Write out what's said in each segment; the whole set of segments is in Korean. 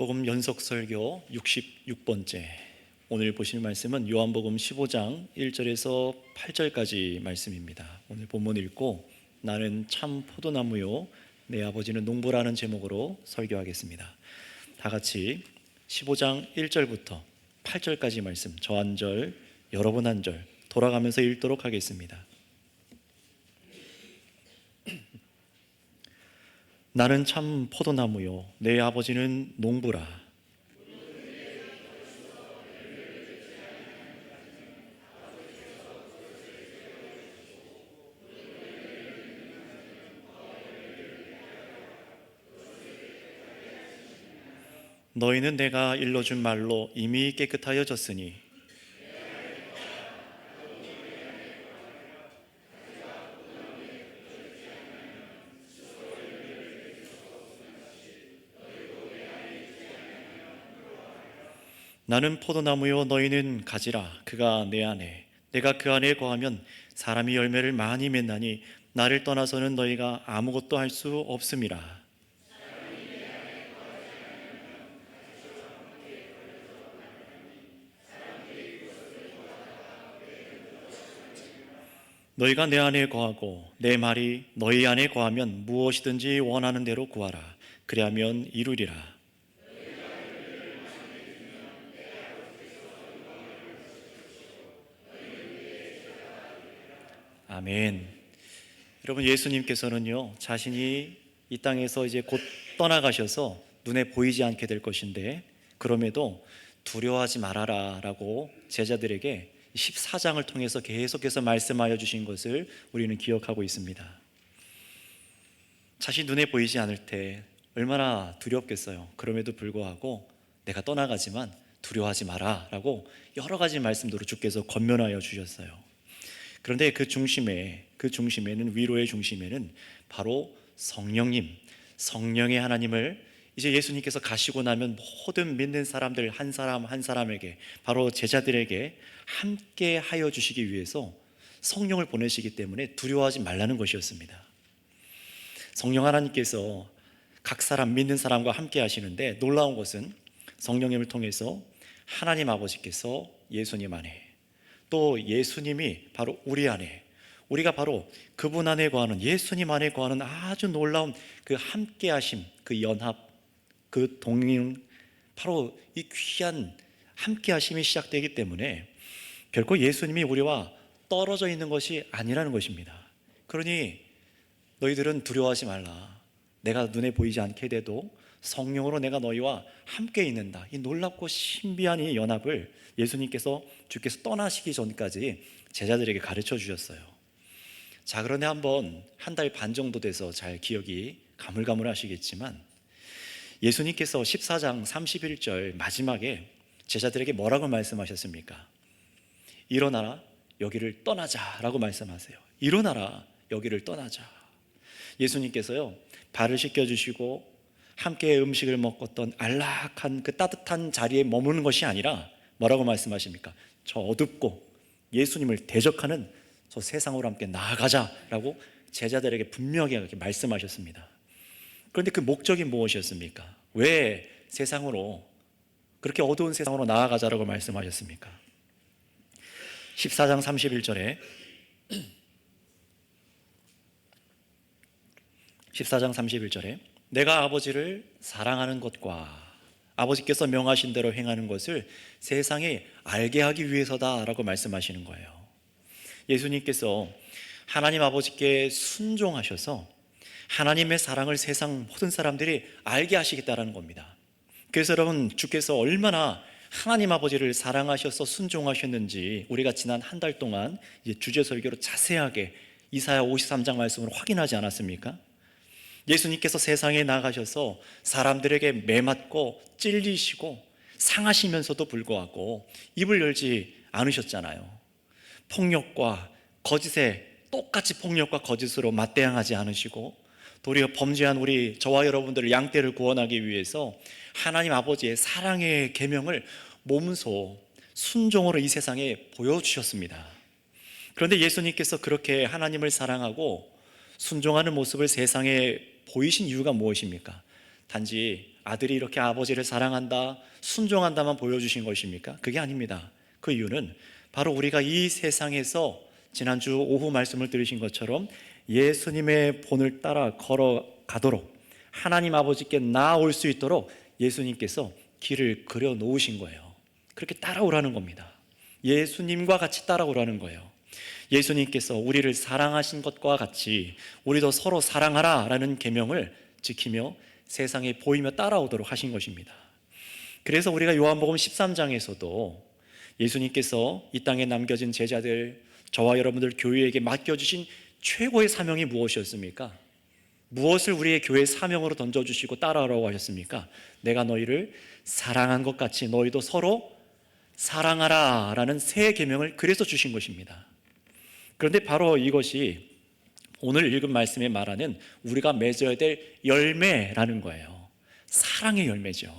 복음 연속 설교 66번째. 오늘 보실 말씀은 요한복음 15장 1절에서 8절까지 말씀입니다. 오늘 본문 읽고 나는 참 포도나무요 내 아버지는 농부라는 제목으로 설교하겠습니다. 다 같이 15장 1절부터 8절까지 말씀, 저 한 절, 여러분 한 절 돌아가면서 읽도록 하겠습니다. 나는 참 포도나무요 내 아버지는 농부라. 너희는 내가 일러준 말로 이미 깨끗하여졌으니 나는 포도나무요 너희는 가지라. 그가 내 안에 내가 그 안에 거하면 사람이 열매를 많이 맺나니 나를 떠나서는 너희가 아무것도 할 수 없음이라. 너희가 내 안에 거하고 내 말이 너희 안에 거하면 무엇이든지 원하는 대로 구하라. 그리하면 이루리라. 아멘. 여러분, 예수님께서는요 자신이 이 땅에서 이제 곧 떠나가셔서 눈에 보이지 않게 될 것인데, 그럼에도 두려워하지 말아라 라고 제자들에게 14장을 통해서 계속해서 말씀하여 주신 것을 우리는 기억하고 있습니다. 자신 눈에 보이지 않을 때 얼마나 두렵겠어요. 그럼에도 불구하고 내가 떠나가지만 두려워하지 마라 라고 여러 가지 말씀들로 주께서 권면하여 주셨어요. 그런데 그 중심에는, 위로의 중심에는 바로 성령의 하나님을 이제 예수님께서 가시고 나면 모든 믿는 사람들 한 사람 한 사람에게, 바로 제자들에게 함께 하여 주시기 위해서 성령을 보내시기 때문에 두려워하지 말라는 것이었습니다. 성령 하나님께서 각 사람, 믿는 사람과 함께 하시는데, 놀라운 것은 성령님을 통해서 하나님 아버지께서 예수님 안에, 또 예수님이 바로 우리 안에, 우리가 바로 그분 안에 거하는, 예수님 안에 거하는 아주 놀라운 그 함께하심, 그 연합, 그 동행, 바로 이 귀한 함께하심이 시작되기 때문에 결코 예수님이 우리와 떨어져 있는 것이 아니라는 것입니다. 그러니 너희들은 두려워하지 말라. 내가 눈에 보이지 않게 돼도 성령으로 내가 너희와 함께 있는다. 이 놀랍고 신비한 이 연합을 예수님께서, 주께서 떠나시기 전까지 제자들에게 가르쳐 주셨어요. 자, 그런데 한번 한 달 반 정도 돼서 잘 기억이 가물가물하시겠지만, 예수님께서 14장 31절 마지막에 제자들에게 뭐라고 말씀하셨습니까? 일어나라 여기를 떠나자 라고 말씀하세요. 일어나라 여기를 떠나자. 예수님께서요 발을 씻겨주시고 함께 음식을 먹었던 안락한 그 따뜻한 자리에 머무는 것이 아니라 뭐라고 말씀하십니까? 저 어둡고 예수님을 대적하는 저 세상으로 함께 나아가자라고 제자들에게 분명히 이렇게 말씀하셨습니다. 그런데 그 목적이 무엇이었습니까? 왜 세상으로, 그렇게 어두운 세상으로 나아가자라고 말씀하셨습니까? 14장 31절에 14장 31절에 내가 아버지를 사랑하는 것과 아버지께서 명하신 대로 행하는 것을 세상에 알게 하기 위해서다라고 말씀하시는 거예요. 예수님께서 하나님 아버지께 순종하셔서 하나님의 사랑을 세상 모든 사람들이 알게 하시겠다라는 겁니다. 그래서 여러분, 주께서 얼마나 하나님 아버지를 사랑하셔서 순종하셨는지 우리가 지난 한 달 동안 이제 주제 설교로 자세하게 이사야 53장 말씀으로 확인하지 않았습니까? 예수님께서 세상에 나가셔서 사람들에게 매맞고 찔리시고 상하시면서도 불구하고 입을 열지 않으셨잖아요. 폭력과 거짓에 똑같이 폭력과 거짓으로 맞대항하지 않으시고, 도리어 범죄한 저와 여러분들을 양떼를 구원하기 위해서 하나님 아버지의 사랑의 계명을 몸소 순종으로 이 세상에 보여주셨습니다. 그런데 예수님께서 그렇게 하나님을 사랑하고 순종하는 모습을 세상에 보이신 이유가 무엇입니까? 단지 아들이 이렇게 아버지를 사랑한다, 순종한다만 보여주신 것입니까? 그게 아닙니다. 그 이유는 바로 우리가 이 세상에서 지난주 오후 말씀을 들으신 것처럼 예수님의 본을 따라 걸어가도록 하나님 아버지께 나아올 수 있도록 예수님께서 길을 그려 놓으신 거예요. 그렇게 따라오라는 겁니다. 예수님과 같이 따라오라는 거예요. 예수님께서 우리를 사랑하신 것과 같이 우리도 서로 사랑하라 라는 계명을 지키며 세상에 보이며 따라오도록 하신 것입니다. 그래서 우리가 요한복음 13장에서도 예수님께서 이 땅에 남겨진 제자들, 저와 여러분들 교회에게 맡겨주신 최고의 사명이 무엇이었습니까? 무엇을 우리의 교회의 사명으로 던져주시고 따라오라고 하셨습니까? 내가 너희를 사랑한 것 같이 너희도 서로 사랑하라 라는 새 계명을 그래서 주신 것입니다. 그런데 바로 이것이 오늘 읽은 말씀에 말하는 우리가 맺어야 될 열매라는 거예요. 사랑의 열매죠.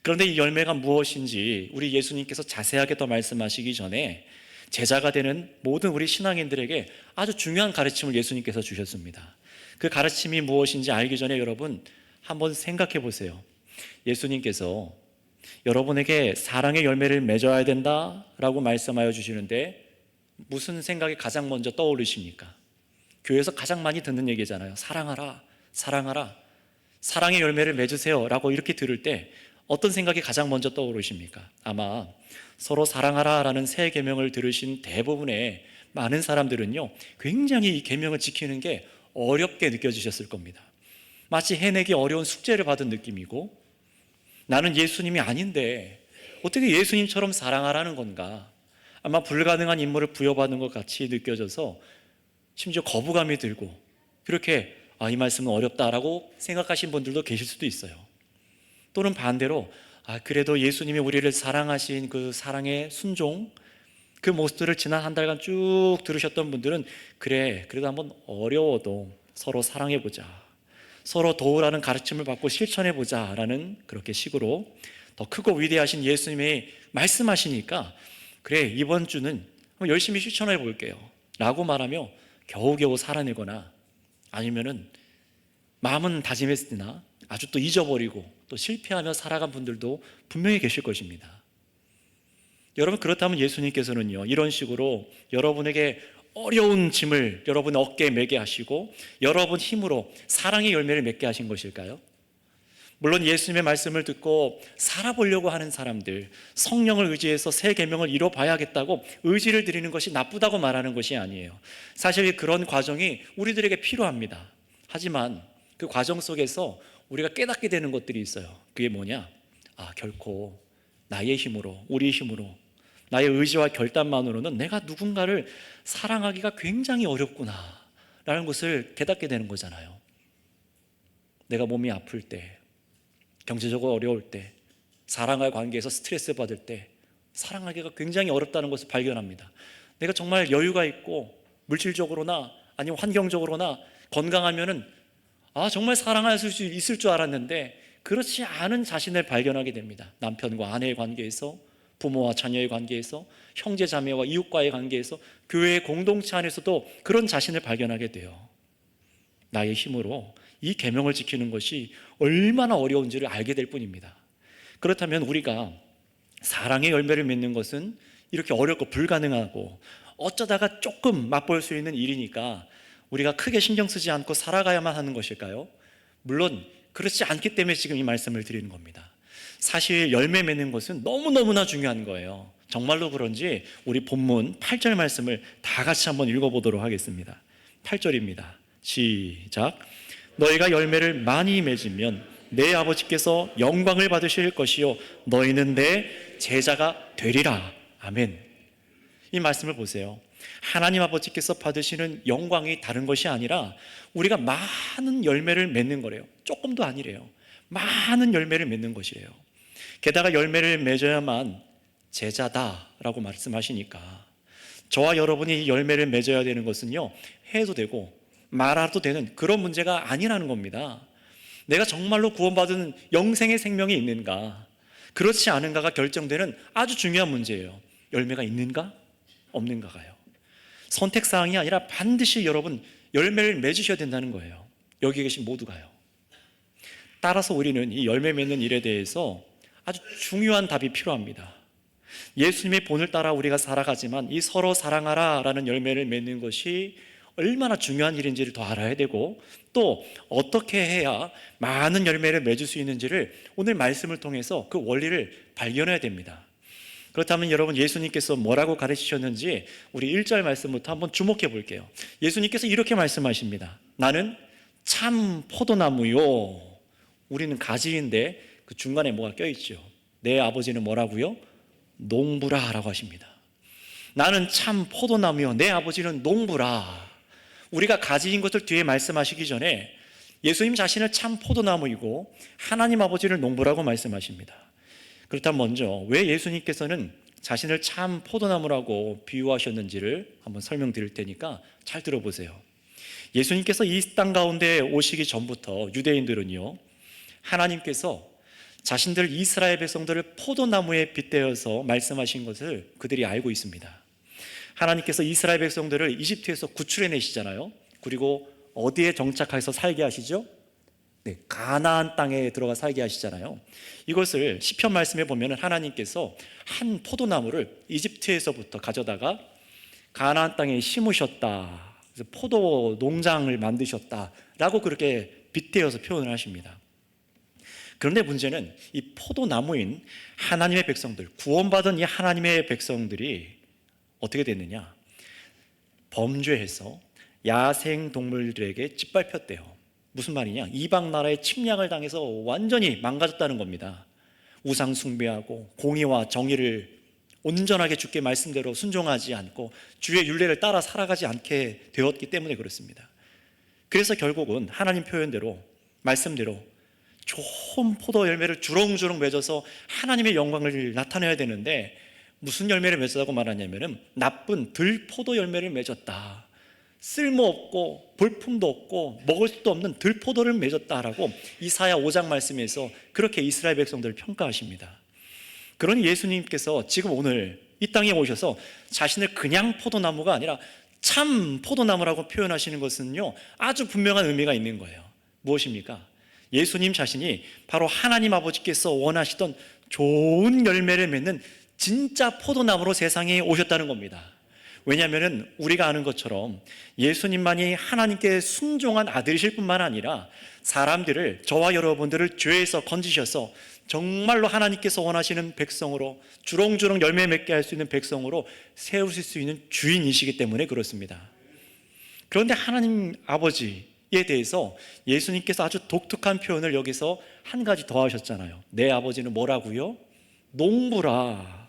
그런데 이 열매가 무엇인지 우리 예수님께서 자세하게 더 말씀하시기 전에 제자가 되는 모든 우리 신앙인들에게 아주 중요한 가르침을 예수님께서 주셨습니다. 그 가르침이 무엇인지 알기 전에 여러분 한번 생각해 보세요. 예수님께서 여러분에게 사랑의 열매를 맺어야 된다라고 말씀하여 주시는데 무슨 생각이 가장 먼저 떠오르십니까? 교회에서 가장 많이 듣는 얘기잖아요. 사랑하라, 사랑하라, 사랑의 열매를 맺으세요 라고 이렇게 들을 때 어떤 생각이 가장 먼저 떠오르십니까? 아마 서로 사랑하라 라는 새 계명을 들으신 대부분의 많은 사람들은요 굉장히 이 계명을 지키는 게 어렵게 느껴지셨을 겁니다. 마치 해내기 어려운 숙제를 받은 느낌이고, 나는 예수님이 아닌데 어떻게 예수님처럼 사랑하라는 건가, 아마 불가능한 임무를 부여받은 것 같이 느껴져서 심지어 거부감이 들고, 그렇게 이 말씀은 어렵다라고 생각하신 분들도 계실 수도 있어요. 또는 반대로 그래도 예수님이 우리를 사랑하신 그 사랑의 순종, 그 모습들을 지난 한 달간 쭉 들으셨던 분들은 그래도 한번 어려워도 서로 사랑해보자, 서로 도우라는 가르침을 받고 실천해보자 라는 그렇게 식으로 더 크고 위대하신 예수님이 말씀하시니까 그래 이번 주는 열심히 실천해 볼게요 라고 말하며 겨우겨우 살아내거나 아니면은 마음은 다짐했으나 아주 또 잊어버리고 또 실패하며 살아간 분들도 분명히 계실 것입니다. 여러분, 그렇다면 예수님께서는요 이런 식으로 여러분에게 어려운 짐을 여러분 어깨에 메게 하시고 여러분 힘으로 사랑의 열매를 맺게 하신 것일까요? 물론 예수님의 말씀을 듣고 살아보려고 하는 사람들, 성령을 의지해서 새 계명을 이뤄봐야겠다고 의지를 드리는 것이 나쁘다고 말하는 것이 아니에요. 사실 그런 과정이 우리들에게 필요합니다. 하지만 그 과정 속에서 우리가 깨닫게 되는 것들이 있어요. 그게 뭐냐? 결코 나의 힘으로, 우리의 힘으로, 나의 의지와 결단만으로는 내가 누군가를 사랑하기가 굉장히 어렵구나 라는 것을 깨닫게 되는 거잖아요. 내가 몸이 아플 때, 경제적으로 어려울 때, 사랑과의 관계에서 스트레스 받을 때 사랑하기가 굉장히 어렵다는 것을 발견합니다. 내가 정말 여유가 있고 물질적으로나 아니면 환경적으로나 건강하면은 정말 사랑할 수 있을 줄 알았는데 그렇지 않은 자신을 발견하게 됩니다. 남편과 아내의 관계에서, 부모와 자녀의 관계에서, 형제 자매와 이웃과의 관계에서, 교회의 공동체 안에서도 그런 자신을 발견하게 돼요. 나의 힘으로 이 계명을 지키는 것이 얼마나 어려운지를 알게 될 뿐입니다. 그렇다면 우리가 사랑의 열매를 맺는 것은 이렇게 어렵고 불가능하고 어쩌다가 조금 맛볼 수 있는 일이니까 우리가 크게 신경 쓰지 않고 살아가야만 하는 것일까요? 물론 그렇지 않기 때문에 지금 이 말씀을 드리는 겁니다. 사실 열매 맺는 것은 너무너무나 중요한 거예요. 정말로 그런지 우리 본문 8절 말씀을 다 같이 한번 읽어보도록 하겠습니다. 8절입니다. 시작. 너희가 열매를 많이 맺으면 내 아버지께서 영광을 받으실 것이요 너희는 내 제자가 되리라. 아멘. 이 말씀을 보세요. 하나님 아버지께서 받으시는 영광이 다른 것이 아니라 우리가 많은 열매를 맺는 거래요. 조금도 아니래요. 많은 열매를 맺는 것이에요. 게다가 열매를 맺어야만 제자다라고 말씀하시니까 저와 여러분이 열매를 맺어야 되는 것은요 해도 되고 말아도 되는 그런 문제가 아니라는 겁니다. 내가 정말로 구원받은 영생의 생명이 있는가, 그렇지 않은가가 결정되는 아주 중요한 문제예요. 열매가 있는가 없는가가요. 선택사항이 아니라 반드시 여러분 열매를 맺으셔야 된다는 거예요. 여기 계신 모두가요. 따라서 우리는 이 열매 맺는 일에 대해서 아주 중요한 답이 필요합니다. 예수님의 본을 따라 우리가 살아가지만 이 서로 사랑하라라는 열매를 맺는 것이 얼마나 중요한 일인지를 더 알아야 되고, 또 어떻게 해야 많은 열매를 맺을 수 있는지를 오늘 말씀을 통해서 그 원리를 발견해야 됩니다. 그렇다면 여러분, 예수님께서 뭐라고 가르치셨는지 우리 1절 말씀부터 한번 주목해 볼게요. 예수님께서 이렇게 말씀하십니다. 나는 참 포도나무요. 우리는 가지인데 그 중간에 뭐가 껴있죠. 내 아버지는 뭐라고요? 농부라 라고 하십니다. 나는 참 포도나무요, 내 아버지는 농부라. 우리가 가지인 것을 뒤에 말씀하시기 전에 예수님 자신을 참 포도나무이고 하나님 아버지를 농부라고 말씀하십니다. 그렇다면 먼저 왜 예수님께서는 자신을 참 포도나무라고 비유하셨는지를 한번 설명드릴 테니까 잘 들어보세요. 예수님께서 이 땅 가운데 오시기 전부터 유대인들은요, 하나님께서 자신들 이스라엘 백성들을 포도나무에 빗대어서 말씀하신 것을 그들이 알고 있습니다. 하나님께서 이스라엘 백성들을 이집트에서 구출해내시잖아요. 그리고 어디에 정착해서 살게 하시죠? 네, 가나안 땅에 들어가 살게 하시잖아요. 이것을 시편 말씀에 보면 하나님께서 한 포도나무를 이집트에서부터 가져다가 가나안 땅에 심으셨다, 그래서 포도 농장을 만드셨다라고 그렇게 빗대어서 표현을 하십니다. 그런데 문제는 이 포도나무인 하나님의 백성들, 구원받은 이 하나님의 백성들이 어떻게 됐느냐? 범죄해서 야생 동물들에게 짓밟혔대요. 무슨 말이냐? 이방 나라의 침략을 당해서 완전히 망가졌다는 겁니다. 우상 숭배하고 공의와 정의를 온전하게 주께 말씀대로 순종하지 않고 주의 율례를 따라 살아가지 않게 되었기 때문에 그렇습니다. 그래서 결국은 하나님 표현대로, 말씀대로 좋은 포도 열매를 주렁주렁 맺어서 하나님의 영광을 나타내야 되는데 무슨 열매를 맺었다고 말하냐면은 나쁜 들포도 열매를 맺었다. 쓸모없고 볼품도 없고 먹을 수도 없는 들포도를 맺었다라고 이사야 5장 말씀에서 그렇게 이스라엘 백성들을 평가하십니다. 그러니 예수님께서 지금 오늘 이 땅에 오셔서 자신을 그냥 포도나무가 아니라 참 포도나무라고 표현하시는 것은요, 아주 분명한 의미가 있는 거예요. 무엇입니까? 예수님 자신이 바로 하나님 아버지께서 원하시던 좋은 열매를 맺는 진짜 포도나무로 세상에 오셨다는 겁니다. 왜냐하면 우리가 아는 것처럼 예수님만이 하나님께 순종한 아들이실 뿐만 아니라 사람들을, 저와 여러분들을 죄에서 건지셔서 정말로 하나님께서 원하시는 백성으로, 주렁주렁 열매 맺게 할 수 있는 백성으로 세우실 수 있는 주인이시기 때문에 그렇습니다. 그런데 하나님 아버지에 대해서 예수님께서 아주 독특한 표현을 여기서 한 가지 더 하셨잖아요. 내 아버지는 뭐라고요? 농부라.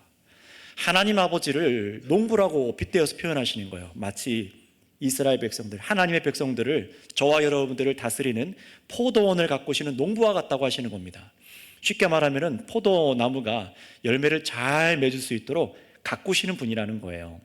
하나님 아버지를 농부라고 빗대어서 표현하시는 거예요. 마치 이스라엘 백성들, 하나님의 백성들을, 저와 여러분들을 다스리는 포도원을 가꾸시는 농부와 같다고 하시는 겁니다. 쉽게 말하면 포도나무가 열매를 잘 맺을 수 있도록 가꾸시는 분이라는 거예요.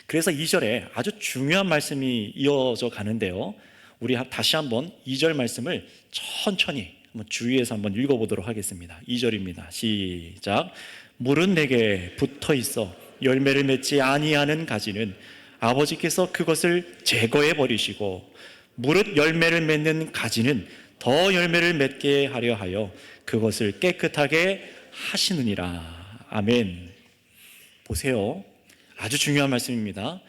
그래서 2절에 아주 중요한 말씀이 이어져 가는데요, 우리 다시 한번 2절 말씀을 천천히 한번 주의해서 한번 읽어보도록 하겠습니다. 2절입니다. 시작. 물은 내게 붙어 있어 열매를 맺지 아니하는 가지는 아버지께서 그것을 제거해 버리시고, 무릇 열매를 맺는 가지는 더 열매를 맺게 하려 하여 그것을 깨끗하게 하시느니라. 아멘. 보세요, 아주 중요한 말씀입니다.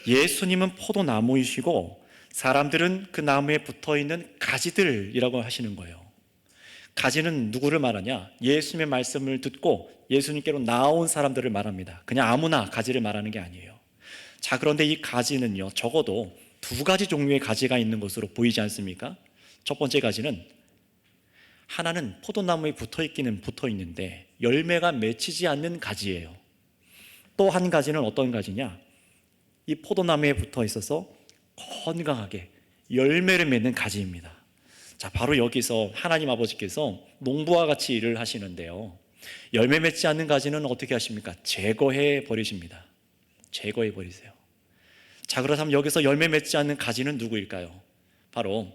예수님은 포도나무이시고 사람들은 그 나무에 붙어 있는 가지들이라고 하시는 거예요. 가지는 누구를 말하냐? 예수님의 말씀을 듣고 예수님께로 나온 사람들을 말합니다. 그냥 아무나 가지를 말하는 게 아니에요. 자, 그런데 이 가지는요, 적어도 두 가지 종류의 가지가 있는 것으로 보이지 않습니까? 첫 번째 가지는, 하나는 포도나무에 붙어 있기는 붙어 있는데 열매가 맺히지 않는 가지예요. 또 한 가지는 어떤 가지냐? 이 포도나무에 붙어 있어서 건강하게 열매를 맺는 가지입니다. 자, 바로 여기서 하나님 아버지께서 농부와 같이 일을 하시는데요, 열매 맺지 않는 가지는 어떻게 하십니까? 제거해 버리십니다. 제거해 버리세요. 자, 그렇다면 여기서 열매 맺지 않는 가지는 누구일까요? 바로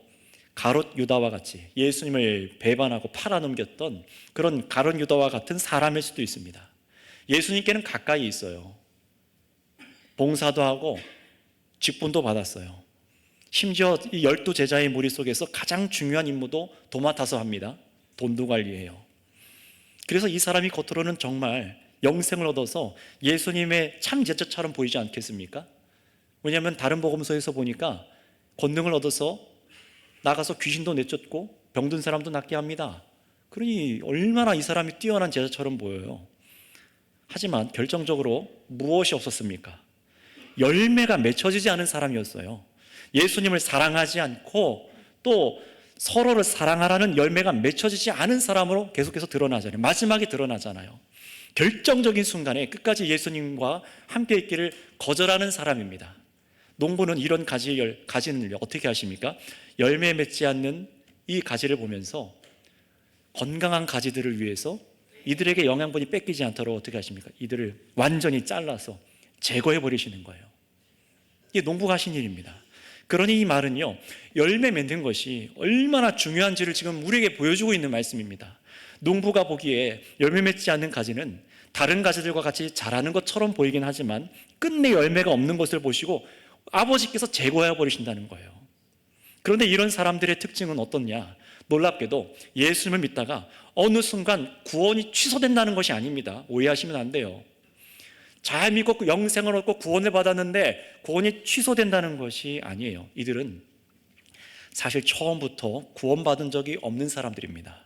가롯 유다와 같이 예수님을 배반하고 팔아넘겼던 그런 가롯 유다와 같은 사람일 수도 있습니다. 예수님께는 가까이 있어요. 봉사도 하고 직분도 받았어요. 심지어 이 12제자의 무리 속에서 가장 중요한 임무도 도맡아서 합니다. 돈도 관리해요. 그래서 이 사람이 겉으로는 정말 영생을 얻어서 예수님의 참 제자처럼 보이지 않겠습니까? 왜냐하면 다른 복음서에서 보니까 권능을 얻어서 나가서 귀신도 내쫓고 병든 사람도 낫게 합니다. 그러니 얼마나 이 사람이 뛰어난 제자처럼 보여요. 하지만 결정적으로 무엇이 없었습니까? 열매가 맺혀지지 않은 사람이었어요. 예수님을 사랑하지 않고 또 서로를 사랑하라는 열매가 맺혀지지 않은 사람으로 계속해서 드러나잖아요. 마지막에 드러나잖아요. 결정적인 순간에 끝까지 예수님과 함께 있기를 거절하는 사람입니다. 농부는 이런 가지를 어떻게 하십니까? 열매 맺지 않는 이 가지를 보면서 건강한 가지들을 위해서 이들에게 영양분이 뺏기지 않도록 어떻게 하십니까? 이들을 완전히 잘라서 제거해 버리시는 거예요. 이게 농부가 하신 일입니다. 그러니 이 말은요, 열매 맺는 것이 얼마나 중요한지를 지금 우리에게 보여주고 있는 말씀입니다. 농부가 보기에 열매 맺지 않는 가지는 다른 가지들과 같이 자라는 것처럼 보이긴 하지만 끝내 열매가 없는 것을 보시고 아버지께서 제거해 버리신다는 거예요. 그런데 이런 사람들의 특징은 어떻냐? 놀랍게도 예수님을 믿다가 어느 순간 구원이 취소된다는 것이 아닙니다. 오해하시면 안 돼요. 잘 믿고 영생을 얻고 구원을 받았는데 구원이 취소된다는 것이 아니에요. 이들은 사실 처음부터 구원받은 적이 없는 사람들입니다.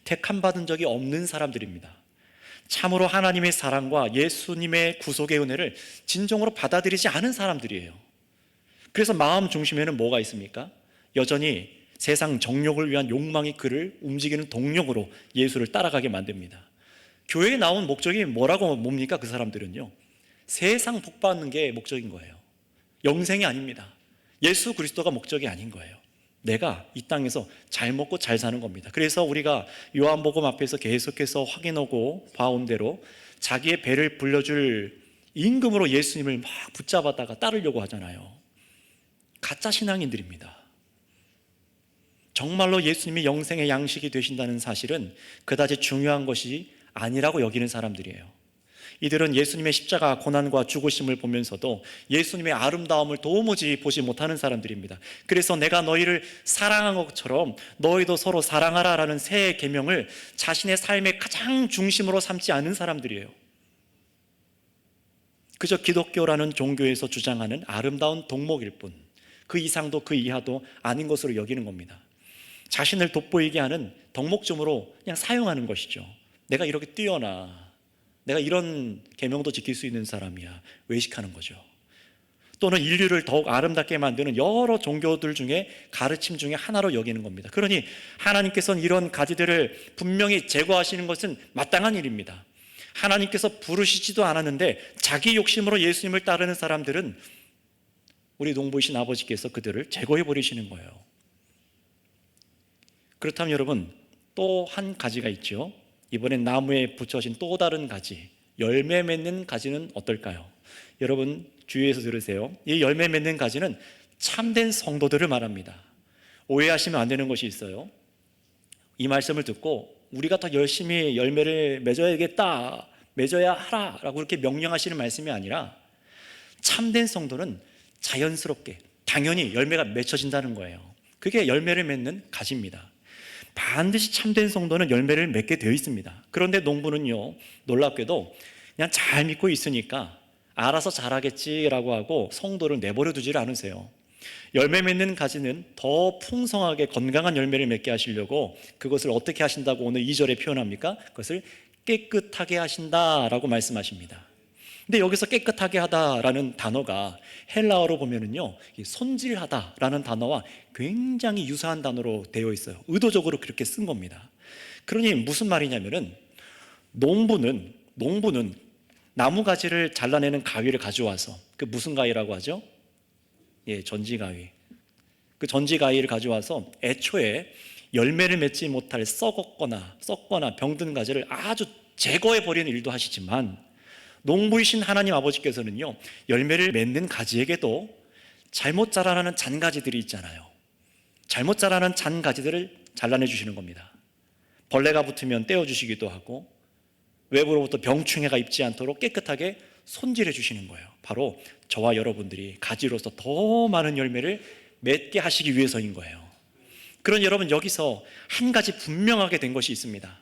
택함 받은 적이 없는 사람들입니다. 참으로 하나님의 사랑과 예수님의 구속의 은혜를 진정으로 받아들이지 않은 사람들이에요. 그래서 마음 중심에는 뭐가 있습니까? 여전히 세상 정욕을 위한 욕망이 그를 움직이는 동력으로 예수를 따라가게 만듭니다. 교회에 나온 목적이 뭡니까? 그 사람들은요, 세상 복받는 게 목적인 거예요. 영생이 아닙니다. 예수 그리스도가 목적이 아닌 거예요. 내가 이 땅에서 잘 먹고 잘 사는 겁니다. 그래서 우리가 요한복음 앞에서 계속해서 확인하고 봐온 대로 자기의 배를 불려줄 임금으로 예수님을 막 붙잡았다가 따르려고 하잖아요. 가짜 신앙인들입니다. 정말로 예수님이 영생의 양식이 되신다는 사실은 그다지 중요한 것이 아니라고 여기는 사람들이에요. 이들은 예수님의 십자가 고난과 죽으심을 보면서도 예수님의 아름다움을 도무지 보지 못하는 사람들입니다. 그래서 내가 너희를 사랑한 것처럼 너희도 서로 사랑하라라는 새 계명을 자신의 삶의 가장 중심으로 삼지 않은 사람들이에요. 그저 기독교라는 종교에서 주장하는 아름다운 덕목일 뿐, 그 이상도 그 이하도 아닌 것으로 여기는 겁니다. 자신을 돋보이게 하는 덕목점으로 그냥 사용하는 것이죠. 내가 이렇게 뛰어나, 내가 이런 계명도 지킬 수 있는 사람이야, 외식하는 거죠. 또는 인류를 더욱 아름답게 만드는 여러 종교들 중에 가르침 중에 하나로 여기는 겁니다. 그러니 하나님께서는 이런 가지들을 분명히 제거하시는 것은 마땅한 일입니다. 하나님께서 부르시지도 않았는데 자기 욕심으로 예수님을 따르는 사람들은 우리 농부이신 아버지께서 그들을 제거해 버리시는 거예요. 그렇다면 여러분, 또 한 가지가 있죠. 이번엔 나무에 붙여진 또 다른 가지, 열매 맺는 가지는 어떨까요? 여러분 주의해서 들으세요. 이 열매 맺는 가지는 참된 성도들을 말합니다. 오해하시면 안 되는 것이 있어요. 이 말씀을 듣고 우리가 더 열심히 열매를 맺어야겠다, 맺어야 하라 라고 그렇게 명령하시는 말씀이 아니라 참된 성도는 자연스럽게 당연히 열매가 맺혀진다는 거예요. 그게 열매를 맺는 가지입니다. 반드시 참된 성도는 열매를 맺게 되어 있습니다. 그런데 농부는요, 놀랍게도 그냥 잘 믿고 있으니까 알아서 잘하겠지라고 하고 성도를 내버려 두지를 않으세요. 열매 맺는 가지는 더 풍성하게 건강한 열매를 맺게 하시려고 그것을 어떻게 하신다고 오늘 2절에 표현합니까? 그것을 깨끗하게 하신다라고 말씀하십니다. 근데 여기서 깨끗하게 하다라는 단어가 헬라어로 보면은요, 손질하다라는 단어와 굉장히 유사한 단어로 되어 있어요. 의도적으로 그렇게 쓴 겁니다. 그러니 무슨 말이냐면은 농부는 나무 가지를 잘라내는 가위를 가져와서, 그 무슨 가위라고 하죠? 예, 전지가위. 그 전지가위를 가져와서 애초에 열매를 맺지 못할 썩거나 병든 가지를 아주 제거해 버리는 일도 하시지만 농부이신 하나님 아버지께서는요, 열매를 맺는 가지에게도 잘못 자라나는 잔가지들이 있잖아요. 잘못 자라는 잔가지들을 잘라내 주시는 겁니다. 벌레가 붙으면 떼어주시기도 하고 외부로부터 병충해가 입지 않도록 깨끗하게 손질해 주시는 거예요. 바로 저와 여러분들이 가지로서 더 많은 열매를 맺게 하시기 위해서인 거예요. 그런 여러분, 여기서 한 가지 분명하게 된 것이 있습니다.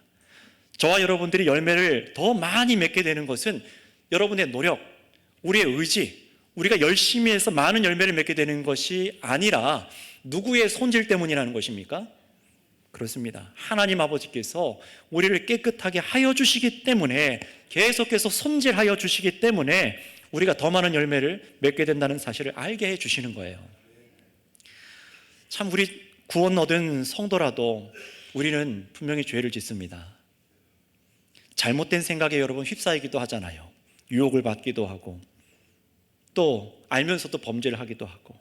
저와 여러분들이 열매를 더 많이 맺게 되는 것은 여러분의 노력, 우리의 의지, 우리가 열심히 해서 많은 열매를 맺게 되는 것이 아니라 누구의 손질 때문이라는 것입니까? 그렇습니다. 하나님 아버지께서 우리를 깨끗하게 하여 주시기 때문에, 계속해서 손질하여 주시기 때문에 우리가 더 많은 열매를 맺게 된다는 사실을 알게 해 주시는 거예요. 참, 우리 구원 얻은 성도라도 우리는 분명히 죄를 짓습니다. 잘못된 생각에 여러분 휩싸이기도 하잖아요. 유혹을 받기도 하고, 또 알면서도 범죄를 하기도 하고.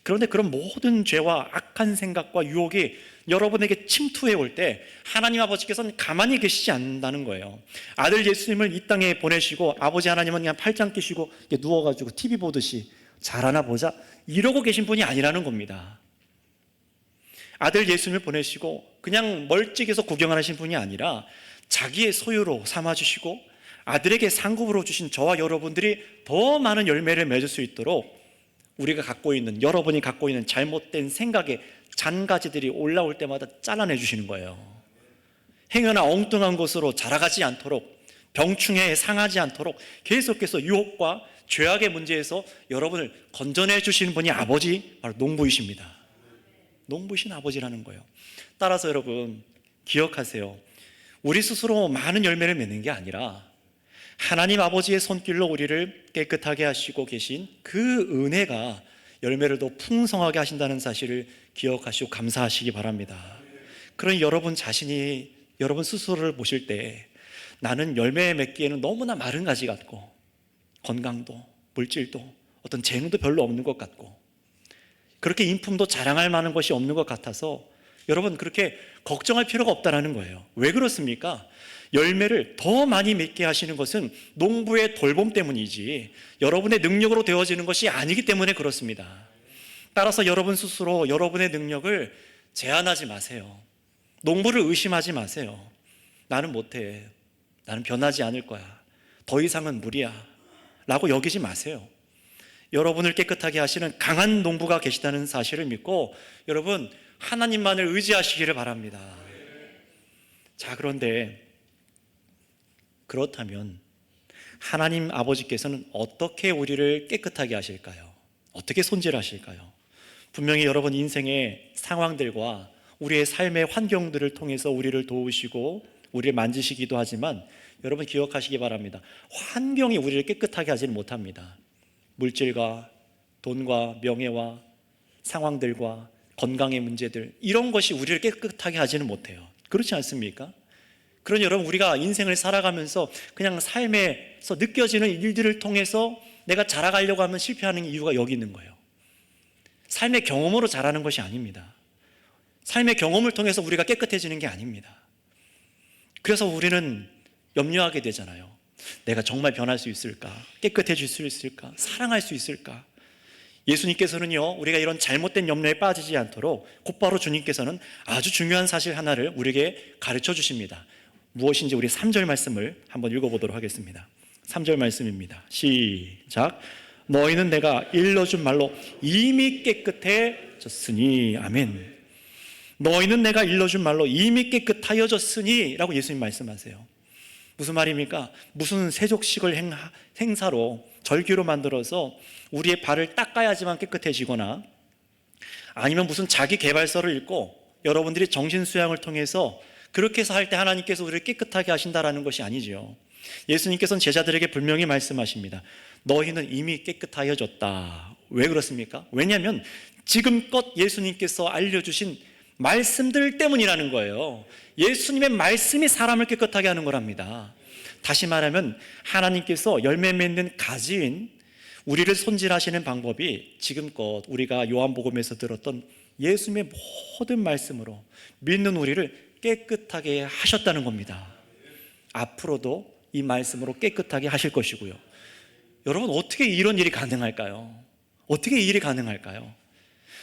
그런데 그런 모든 죄와 악한 생각과 유혹이 여러분에게 침투해 올 때 하나님 아버지께서는 가만히 계시지 않는다는 거예요. 아들 예수님을 이 땅에 보내시고 아버지 하나님은 그냥 팔짱 끼시고 누워가지고 TV 보듯이 잘하나 보자 이러고 계신 분이 아니라는 겁니다. 아들 예수님을 보내시고 그냥 멀찍이서 구경하신 분이 아니라 자기의 소유로 삼아주시고 아들에게 상급으로 주신 저와 여러분들이 더 많은 열매를 맺을 수 있도록 우리가 갖고 있는, 여러분이 갖고 있는 잘못된 생각의 잔가지들이 올라올 때마다 잘라내 주시는 거예요. 행여나 엉뚱한 것으로 자라가지 않도록, 병충해에 상하지 않도록 계속해서 유혹과 죄악의 문제에서 여러분을 건져내 주시는 분이 아버지, 바로 농부이십니다. 농부이신 아버지라는 거예요. 따라서 여러분 기억하세요. 우리 스스로 많은 열매를 맺는 게 아니라 하나님 아버지의 손길로 우리를 깨끗하게 하시고 계신 그 은혜가 열매를 더 풍성하게 하신다는 사실을 기억하시고 감사하시기 바랍니다. 그러니 여러분 자신이, 여러분 스스로를 보실 때 나는 열매 맺기에는 너무나 마른 가지 같고, 건강도 물질도 어떤 재능도 별로 없는 것 같고, 그렇게 인품도 자랑할 만한 것이 없는 것 같아서 여러분 그렇게 걱정할 필요가 없다는 거예요. 왜 그렇습니까? 열매를 더 많이 맺게 하시는 것은 농부의 돌봄 때문이지 여러분의 능력으로 되어지는 것이 아니기 때문에 그렇습니다. 따라서 여러분 스스로 여러분의 능력을 제한하지 마세요. 농부를 의심하지 마세요. 나는 못해, 나는 변하지 않을 거야, 더 이상은 무리야 라고 여기지 마세요. 여러분을 깨끗하게 하시는 강한 농부가 계시다는 사실을 믿고 여러분 하나님만을 의지하시기를 바랍니다. 자, 그런데 그렇다면 하나님 아버지께서는 어떻게 우리를 깨끗하게 하실까요? 어떻게 손질하실까요? 분명히 여러분 인생의 상황들과 우리의 삶의 환경들을 통해서 우리를 도우시고 우리를 만지시기도 하지만 여러분 기억하시기 바랍니다. 환경이 우리를 깨끗하게 하지는 못합니다. 물질과 돈과 명예와 상황들과 건강의 문제들, 이런 것이 우리를 깨끗하게 하지는 못해요. 그렇지 않습니까? 그러니 여러분 우리가 인생을 살아가면서 그냥 삶에서 느껴지는 일들을 통해서 내가 자라가려고 하면 실패하는 이유가 여기 있는 거예요. 삶의 경험으로 자라는 것이 아닙니다. 삶의 경험을 통해서 우리가 깨끗해지는 게 아닙니다. 그래서 우리는 염려하게 되잖아요. 내가 정말 변할 수 있을까? 깨끗해질 수 있을까? 사랑할 수 있을까? 예수님께서는요, 우리가 이런 잘못된 염려에 빠지지 않도록 곧바로 주님께서는 아주 중요한 사실 하나를 우리에게 가르쳐 주십니다. 무엇인지 우리 3절 말씀을 한번 읽어보도록 하겠습니다. 3절 말씀입니다. 시작. 너희는 내가 일러준 말로 이미 깨끗해졌으니. 아멘. 너희는 내가 일러준 말로 이미 깨끗하여졌으니 라고 예수님 말씀하세요. 무슨 말입니까? 무슨 세족식을 행사로 절기로 만들어서 우리의 발을 닦아야지만 깨끗해지거나, 아니면 무슨 자기 개발서를 읽고 여러분들이 정신 수양을 통해서 그렇게 해서 할 때 하나님께서 우리를 깨끗하게 하신다라는 것이 아니죠. 예수님께서는 제자들에게 분명히 말씀하십니다. 너희는 이미 깨끗하여졌다. 왜 그렇습니까? 왜냐하면 지금껏 예수님께서 알려주신 말씀들 때문이라는 거예요. 예수님의 말씀이 사람을 깨끗하게 하는 거랍니다. 다시 말하면 하나님께서 열매 맺는 가지인 우리를 손질하시는 방법이 지금껏 우리가 요한복음에서 들었던 예수님의 모든 말씀으로 믿는 우리를 깨끗하게 하셨다는 겁니다. 앞으로도 이 말씀으로 깨끗하게 하실 것이고요. 여러분 어떻게 이런 일이 가능할까요? 어떻게 이 일이 가능할까요?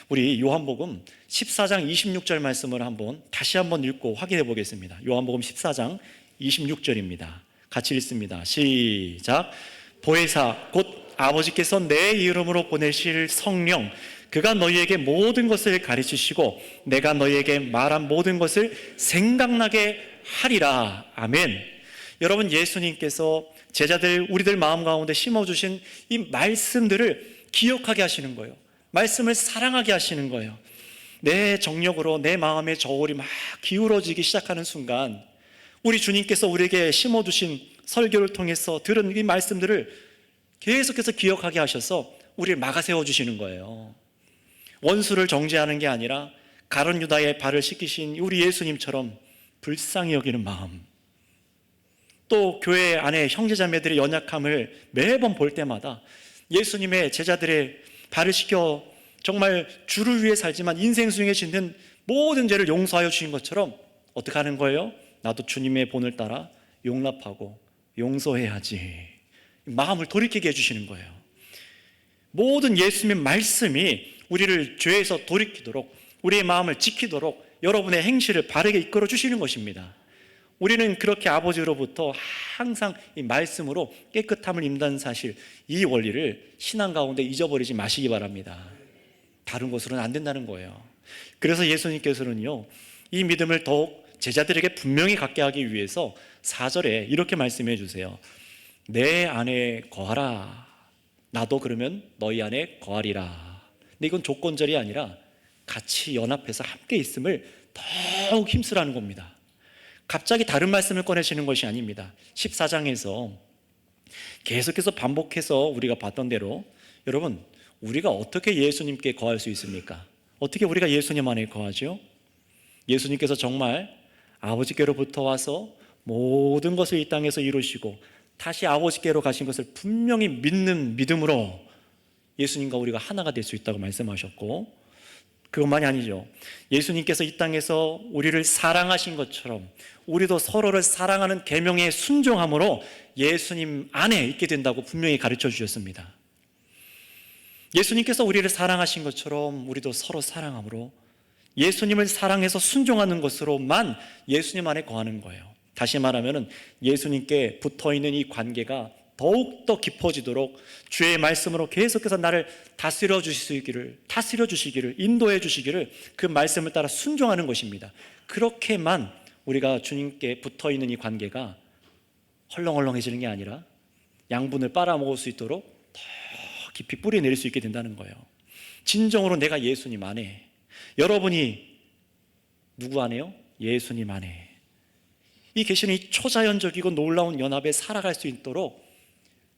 우리 요한복음 14장 26절 말씀을 다시 한번 읽고 확인해 보겠습니다. 요한복음 14장 26절입니다. 같이 읽습니다. 시작. 보혜사 곧 아버지께서 내 이름으로 보내실 성령, 그가 너희에게 모든 것을 가르치시고 내가 너희에게 말한 모든 것을 생각나게 하리라. 아멘. 여러분, 예수님께서 제자들, 우리들 마음 가운데 심어주신 이 말씀들을 기억하게 하시는 거예요. 말씀을 사랑하게 하시는 거예요. 내 정력으로 내 마음의 저울이 막 기울어지기 시작하는 순간 우리 주님께서 우리에게 심어주신 설교를 통해서 들은 이 말씀들을 계속해서 기억하게 하셔서 우리를 막아 세워주시는 거예요. 원수를 정죄하는 게 아니라 가룟 유다의 발을 씻기신 우리 예수님처럼 불쌍히 여기는 마음, 또 교회 안에 형제자매들의 연약함을 매번 볼 때마다 예수님의 제자들의 발을 씻겨 정말 주를 위해 살지만 인생 중에 짓는 모든 죄를 용서하여 주신 것처럼 어떻게 하는 거예요? 나도 주님의 본을 따라 용납하고 용서해야지. 마음을 돌이키게 해주시는 거예요. 모든 예수님의 말씀이 우리를 죄에서 돌이키도록, 우리의 마음을 지키도록 여러분의 행실을 바르게 이끌어 주시는 것입니다. 우리는 그렇게 아버지로부터 항상 이 말씀으로 깨끗함을 입는다는 사실, 이 원리를 신앙 가운데 잊어버리지 마시기 바랍니다. 다른 것으로는 안 된다는 거예요. 그래서 예수님께서는요, 이 믿음을 더욱 제자들에게 분명히 갖게 하기 위해서 4절에 이렇게 말씀해 주세요. 내 안에 거하라. 나도 그러면 너희 안에 거하리라. 근데 이건 조건절이 아니라 같이 연합해서 함께 있음을 더욱 힘쓰라는 겁니다. 갑자기 다른 말씀을 꺼내시는 것이 아닙니다. 14장에서 계속해서 반복해서 우리가 봤던 대로, 여러분, 우리가 어떻게 예수님께 거할 수 있습니까? 어떻게 우리가 예수님 안에 거하죠? 예수님께서 정말 아버지께로부터 와서 모든 것을 이 땅에서 이루시고 다시 아버지께로 가신 것을 분명히 믿는 믿음으로 예수님과 우리가 하나가 될 수 있다고 말씀하셨고, 그것만이 아니죠. 예수님께서 이 땅에서 우리를 사랑하신 것처럼 우리도 서로를 사랑하는 계명에 순종함으로 예수님 안에 있게 된다고 분명히 가르쳐 주셨습니다. 예수님께서 우리를 사랑하신 것처럼 우리도 서로 사랑함으로 예수님을 사랑해서 순종하는 것으로만 예수님 안에 거하는 거예요. 다시 말하면 예수님께 붙어있는 이 관계가 더욱더 깊어지도록 주의 말씀으로 계속해서 나를 다스려 주시기를, 인도해 주시기를 그 말씀을 따라 순종하는 것입니다. 그렇게만 우리가 주님께 붙어있는 이 관계가 헐렁헐렁해지는 게 아니라 양분을 빨아먹을 수 있도록 더 깊이 뿌리 내릴 수 있게 된다는 거예요. 진정으로 내가 예수님 안에, 여러분이 누구 안에요? 예수님 안에 이 계시는 이 초자연적이고 놀라운 연합에 살아갈 수 있도록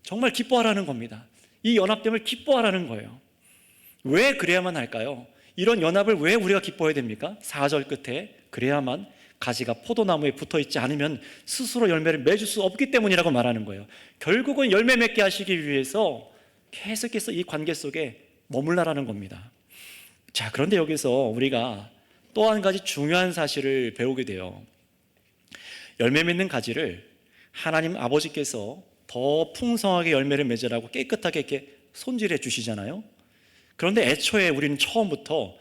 정말 기뻐하라는 겁니다. 이 연합됨을 기뻐하라는 거예요. 왜 그래야만 할까요? 이런 연합을 왜 우리가 기뻐해야 됩니까? 4절 끝에 그래야만 가지가 포도나무에 붙어있지 않으면 스스로 열매를 맺을 수 없기 때문이라고 말하는 거예요. 결국은 열매 맺게 하시기 위해서 계속해서 이 관계 속에 머물라라는 겁니다. 자, 그런데 여기서 우리가 또 한 가지 중요한 사실을 배우게 돼요. 열매 맺는 가지를 하나님 아버지께서 더 풍성하게 열매를 맺으라고 깨끗하게 이렇게 손질해 주시잖아요. 그런데 애초에 우리는 처음부터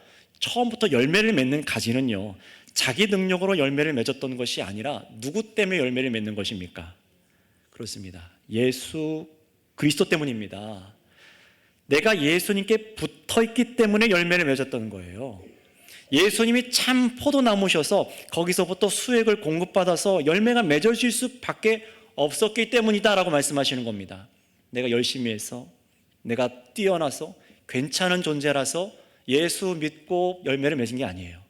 열매를 맺는 가지는요, 자기 능력으로 열매를 맺었던 것이 아니라 누구 때문에 열매를 맺는 것입니까? 그렇습니다. 예수 그리스도 때문입니다. 내가 예수님께 붙어있기 때문에 열매를 맺었던 거예요. 예수님이 참 포도나무셔서 거기서부터 수액을 공급받아서 열매가 맺어질 수밖에 없었기 때문이다라고 말씀하시는 겁니다. 내가 열심히 해서, 내가 뛰어나서 괜찮은 존재라서 예수 믿고 열매를 맺은 게 아니에요.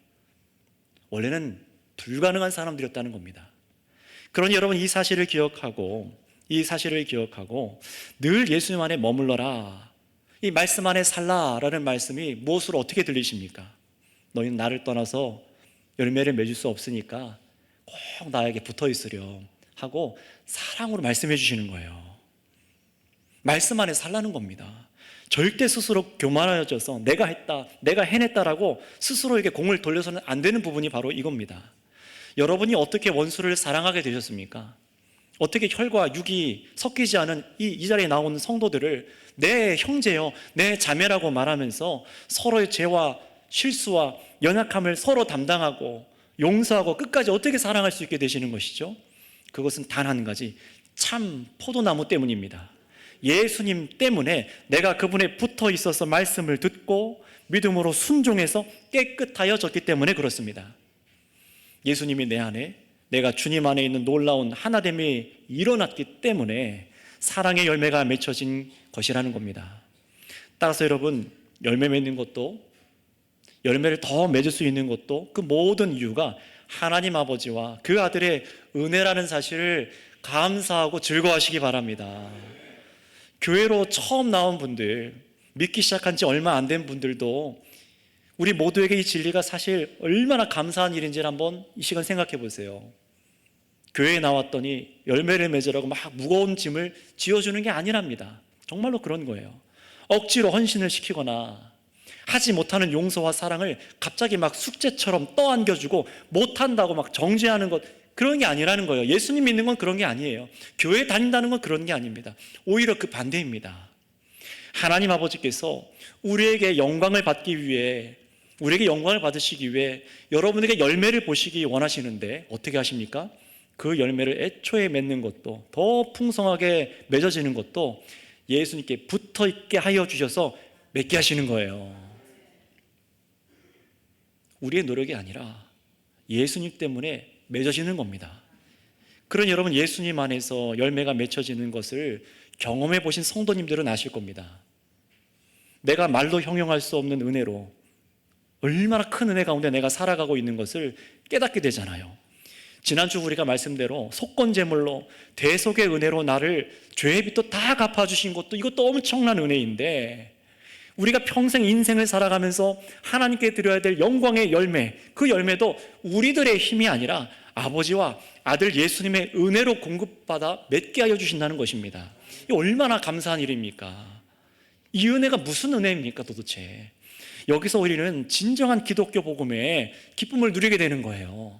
원래는 불가능한 사람들이었다는 겁니다. 그러니 여러분, 이 사실을 기억하고 늘 예수님 안에 머물러라, 이 말씀 안에 살라라는 말씀이 무엇으로 어떻게 들리십니까? 너희는 나를 떠나서 열매를 맺을 수 없으니까 꼭 나에게 붙어 있으렴 하고 사랑으로 말씀해 주시는 거예요. 말씀 안에 살라는 겁니다. 절대 스스로 교만해져서 내가 했다, 내가 해냈다라고 스스로에게 공을 돌려서는 안 되는 부분이 바로 이겁니다. 여러분이 어떻게 원수를 사랑하게 되셨습니까? 어떻게 혈과 육이 섞이지 않은 이 자리에 나오는 성도들을 내 형제요, 내 자매라고 말하면서 서로의 죄와 실수와 연약함을 서로 담당하고 용서하고 끝까지 어떻게 사랑할 수 있게 되시는 것이죠? 그것은 단 한 가지, 참 포도나무 때문입니다. 예수님 때문에 내가 그분에 붙어 있어서 말씀을 듣고 믿음으로 순종해서 깨끗하여졌기 때문에 그렇습니다. 예수님이 내 안에, 내가 주님 안에 있는 놀라운 하나됨이 일어났기 때문에 사랑의 열매가 맺혀진 것이라는 겁니다. 따라서 여러분, 열매 맺는 것도, 열매를 더 맺을 수 있는 것도 그 모든 이유가 하나님 아버지와 그 아들의 은혜라는 사실을 감사하고 즐거워하시기 바랍니다. 교회로 처음 나온 분들, 믿기 시작한 지 얼마 안 된 분들도 우리 모두에게 이 진리가 사실 얼마나 감사한 일인지를 한번 이 시간 생각해 보세요. 교회에 나왔더니 열매를 맺으라고 막 무거운 짐을 지어주는 게 아니랍니다. 정말로 그런 거예요. 억지로 헌신을 시키거나 하지 못하는 용서와 사랑을 갑자기 막 숙제처럼 떠안겨주고 못한다고 막 정죄하는 것, 그런 게 아니라는 거예요. 예수님 믿는 건 그런 게 아니에요. 교회 다닌다는 건 그런 게 아닙니다. 오히려 그 반대입니다. 하나님 아버지께서 우리에게 영광을 받기 위해, 우리에게 영광을 받으시기 위해 여러분에게 열매를 보시기 원하시는데 어떻게 하십니까? 그 열매를 애초에 맺는 것도, 더 풍성하게 맺어지는 것도 예수님께 붙어 있게 하여 주셔서 맺게 하시는 거예요. 우리의 노력이 아니라 예수님 때문에 맺어지는 겁니다. 그런 여러분, 예수님 안에서 열매가 맺혀지는 것을 경험해 보신 성도님들은 아실 겁니다. 내가 말로 형용할 수 없는 은혜로 얼마나 큰 은혜 가운데 내가 살아가고 있는 것을 깨닫게 되잖아요. 지난주 우리가 말씀대로 속건제물로 대속의 은혜로 나를 죄의 빚도 다 갚아주신 것도, 이것도 엄청난 은혜인데, 우리가 평생 인생을 살아가면서 하나님께 드려야 될 영광의 열매, 그 열매도 우리들의 힘이 아니라 아버지와 아들 예수님의 은혜로 공급받아 맺게 하여 주신다는 것입니다. 이 얼마나 감사한 일입니까? 이 은혜가 무슨 은혜입니까 도대체? 여기서 우리는 진정한 기독교 복음의 기쁨을 누리게 되는 거예요.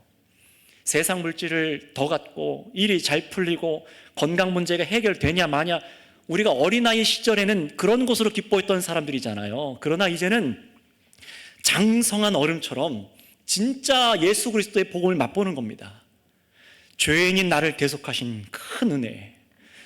세상 물질을 더 갖고 일이 잘 풀리고 건강 문제가 해결되냐 마냐, 우리가 어린아이 시절에는 그런 것으로 기뻐했던 사람들이잖아요. 그러나 이제는 장성한 얼음처럼 진짜 예수 그리스도의 복음을 맛보는 겁니다. 죄인인 나를 대속하신 큰 은혜,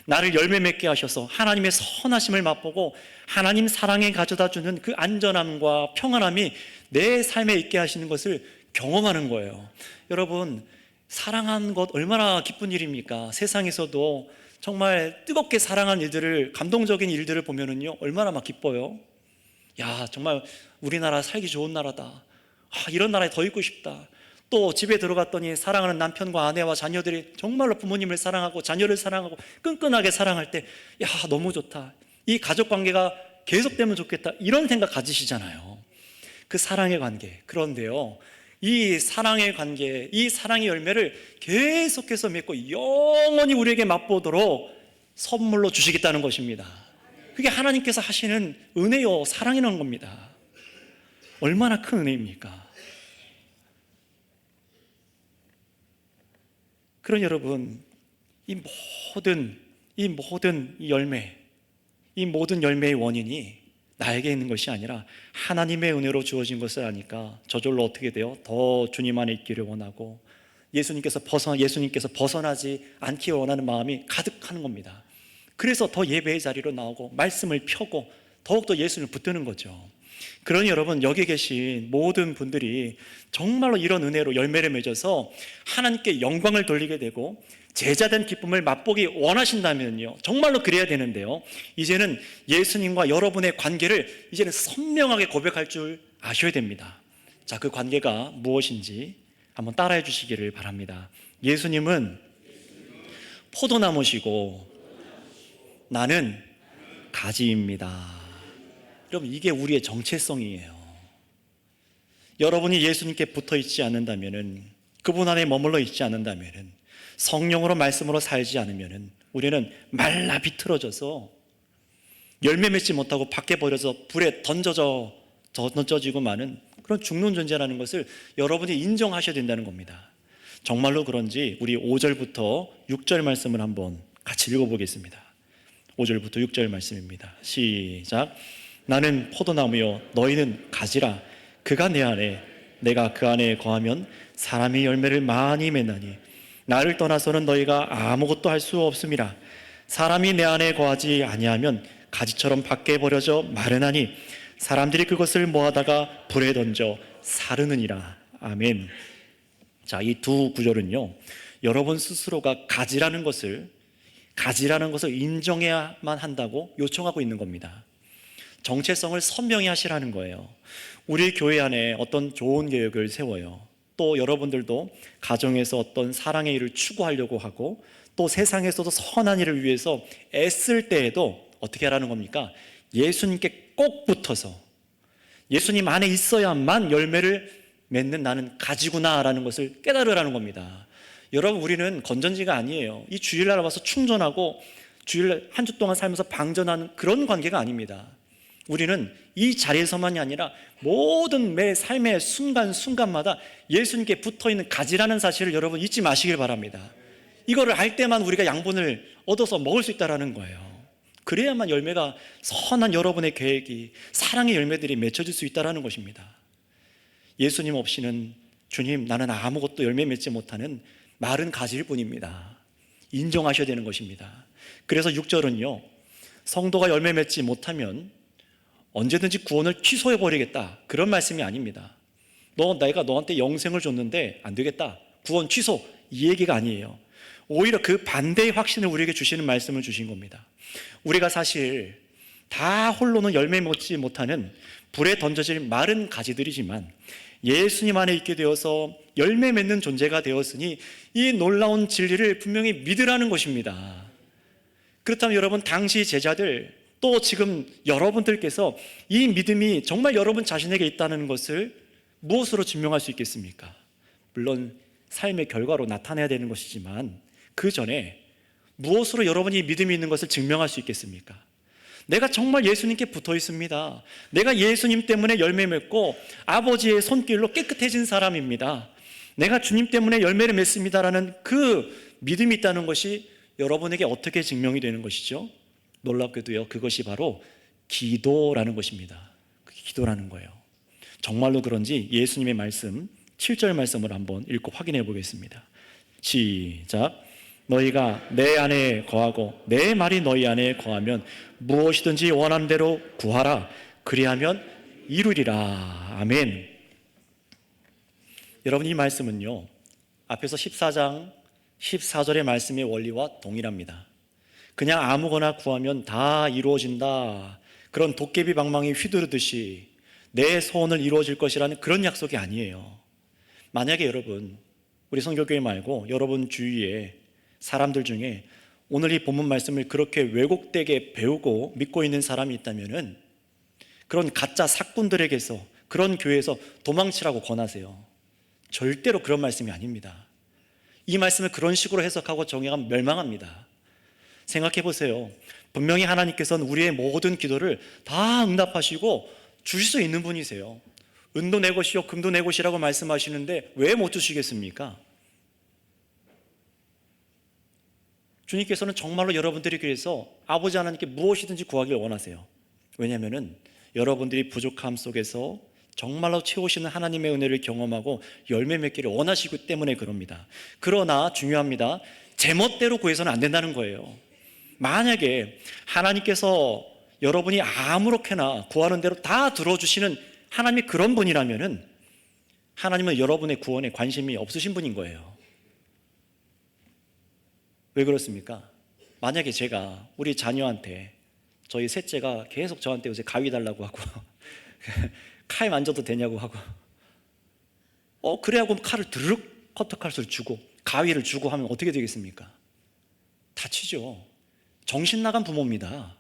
나를 열매 맺게 하셔서 하나님의 선하심을 맛보고 하나님 사랑에 가져다주는 그 안전함과 평안함이 내 삶에 있게 하시는 것을 경험하는 거예요. 여러분, 사랑한 것 얼마나 기쁜 일입니까? 세상에서도 정말 뜨겁게 사랑한 일들을, 감동적인 일들을 보면은요, 얼마나 막 기뻐요. 야, 정말 우리나라 살기 좋은 나라다. 이런 나라에 더 있고 싶다. 또 집에 들어갔더니 사랑하는 남편과 아내와 자녀들이 정말로 부모님을 사랑하고 자녀를 사랑하고 끈끈하게 사랑할 때, 야, 너무 좋다. 이 가족 관계가 계속되면 좋겠다. 이런 생각 가지시잖아요. 그 사랑의 관계. 그런데요, 이 사랑의 관계, 이 사랑의 열매를 계속해서 맺고 영원히 우리에게 맛보도록 선물로 주시겠다는 것입니다. 그게 하나님께서 하시는 은혜요, 사랑이라는 겁니다. 얼마나 큰 은혜입니까? 그런 여러분, 이 모든 열매, 이 모든 열매의 원인이 나에게 있는 것이 아니라 하나님의 은혜로 주어진 것을 아니까 저절로 어떻게 돼요? 더 주님 안에 있기를 원하고 예수님께서 벗어나지 않기 원하는 마음이 가득하는 겁니다. 그래서 더 예배의 자리로 나오고 말씀을 펴고 더욱더 예수님을 붙드는 거죠. 그러니 여러분, 여기 계신 모든 분들이 정말로 이런 은혜로 열매를 맺어서 하나님께 영광을 돌리게 되고 제자된 기쁨을 맛보기 원하신다면요, 정말로 그래야 되는데요, 이제는 예수님과 여러분의 관계를 이제는 선명하게 고백할 줄 아셔야 됩니다. 자, 그 관계가 무엇인지 한번 따라해 주시기를 바랍니다. 예수님은 포도나무시고 나는 가지입니다. 여러분, 이게 우리의 정체성이에요. 여러분이 예수님께 붙어 있지 않는다면은, 그분 안에 머물러 있지 않는다면은, 성령으로 말씀으로 살지 않으면은 우리는 말라 비틀어져서 열매 맺지 못하고 밖에 버려서 불에 던져지고 마는 그런 죽는 존재라는 것을 여러분이 인정하셔야 된다는 겁니다. 정말로 그런지 우리 5절부터 6절 말씀을 한번 같이 읽어보겠습니다. 5절부터 6절 말씀입니다. 시작. 나는 포도나무요 너희는 가지라. 그가 내 안에 내가 그 안에 거하면 사람이 열매를 많이 맺나니 나를 떠나서는 너희가 아무것도 할 수 없음이라. 사람이 내 안에 거하지 아니하면 가지처럼 밖에 버려져 마르나니 사람들이 그것을 모아다가 불에 던져 사르느니라. 아멘. 자, 이 두 구절은요, 여러분 스스로가 가지라는 것을 인정해야만 한다고 요청하고 있는 겁니다. 정체성을 선명히 하시라는 거예요. 우리 교회 안에 어떤 좋은 계획을 세워요. 또 여러분들도 가정에서 어떤 사랑의 일을 추구하려고 하고, 또 세상에서도 선한 일을 위해서 애쓸 때에도 어떻게 하라는 겁니까? 예수님께 꼭 붙어서 예수님 안에 있어야만 열매를 맺는 나는 가지구나라는 것을 깨달으라는 겁니다. 여러분, 우리는 건전지가 아니에요. 이 주일날 와서 충전하고 주일 한 주 동안 살면서 방전하는 그런 관계가 아닙니다. 우리는 이 자리에서만이 아니라 모든 매 삶의 순간순간마다 예수님께 붙어있는 가지라는 사실을 여러분 잊지 마시길 바랍니다. 이거를 알 때만 우리가 양분을 얻어서 먹을 수 있다는 거예요. 그래야만 열매가, 선한 여러분의 계획이, 사랑의 열매들이 맺혀질 수 있다는 것입니다. 예수님 없이는 주님, 나는 아무것도 열매 맺지 못하는 마른 가지일 뿐입니다. 인정하셔야 되는 것입니다. 그래서 6절은요, 성도가 열매 맺지 못하면 언제든지 구원을 취소해버리겠다, 그런 말씀이 아닙니다. 내가 너한테 영생을 줬는데 안 되겠다, 구원 취소, 이 얘기가 아니에요. 오히려 그 반대의 확신을 우리에게 주시는 말씀을 주신 겁니다. 우리가 사실 다 홀로는 열매 맺지 못하는 불에 던져질 마른 가지들이지만 예수님 안에 있게 되어서 열매 맺는 존재가 되었으니 이 놀라운 진리를 분명히 믿으라는 것입니다. 그렇다면 여러분, 당시 제자들, 또 지금 여러분들께서 이 믿음이 정말 여러분 자신에게 있다는 것을 무엇으로 증명할 수 있겠습니까? 물론 삶의 결과로 나타내야 되는 것이지만 그 전에 무엇으로 여러분이 믿음이 있는 것을 증명할 수 있겠습니까? 내가 정말 예수님께 붙어 있습니다. 내가 예수님 때문에 열매 맺고 아버지의 손길로 깨끗해진 사람입니다. 내가 주님 때문에 열매를 맺습니다라는 그 믿음이 있다는 것이 여러분에게 어떻게 증명이 되는 것이죠? 놀랍게도요, 그것이 바로 기도라는 것입니다. 기도라는 거예요. 정말로 그런지 예수님의 말씀 7절 말씀을 한번 읽고 확인해 보겠습니다. 시작. 너희가 내 안에 거하고 내 말이 너희 안에 거하면 무엇이든지 원하는 대로 구하라. 그리하면 이루리라. 아멘. 여러분, 이 말씀은요, 앞에서 14장 14절의 말씀의 원리와 동일합니다. 그냥 아무거나 구하면 다 이루어진다, 그런 도깨비 방망이 휘두르듯이 내 소원을 이루어질 것이라는 그런 약속이 아니에요. 만약에 여러분, 우리 선교교회 말고 여러분 주위에 사람들 중에 오늘 이 본문 말씀을 그렇게 왜곡되게 배우고 믿고 있는 사람이 있다면은 그런 가짜 사꾼들에게서, 그런 교회에서 도망치라고 권하세요. 절대로 그런 말씀이 아닙니다. 이 말씀을 그런 식으로 해석하고 정의하면 멸망합니다. 생각해 보세요. 분명히 하나님께서는 우리의 모든 기도를 다 응답하시고 주실 수 있는 분이세요. 은도 내 것이요 금도 내 것이라고 말씀하시는데 왜 못 주시겠습니까? 주님께서는 정말로 여러분들이 그래서 아버지 하나님께 무엇이든지 구하길 원하세요. 왜냐하면 여러분들이 부족함 속에서 정말로 채우시는 하나님의 은혜를 경험하고 열매 맺기를 원하시기 때문에 그럽니다. 그러나 중요합니다. 제멋대로 구해서는 안 된다는 거예요. 만약에 하나님께서 여러분이 아무렇게나 구하는 대로 다 들어주시는 하나님이 그런 분이라면 하나님은 여러분의 구원에 관심이 없으신 분인 거예요. 왜 그렇습니까? 만약에 제가 우리 자녀한테, 저희 셋째가 계속 저한테 요새 가위 달라고 하고 칼 만져도 되냐고 하고 그래 하고 칼을 드르륵 커터칼을 주고 가위를 주고 하면 어떻게 되겠습니까? 다치죠. 정신 나간 부모입니다.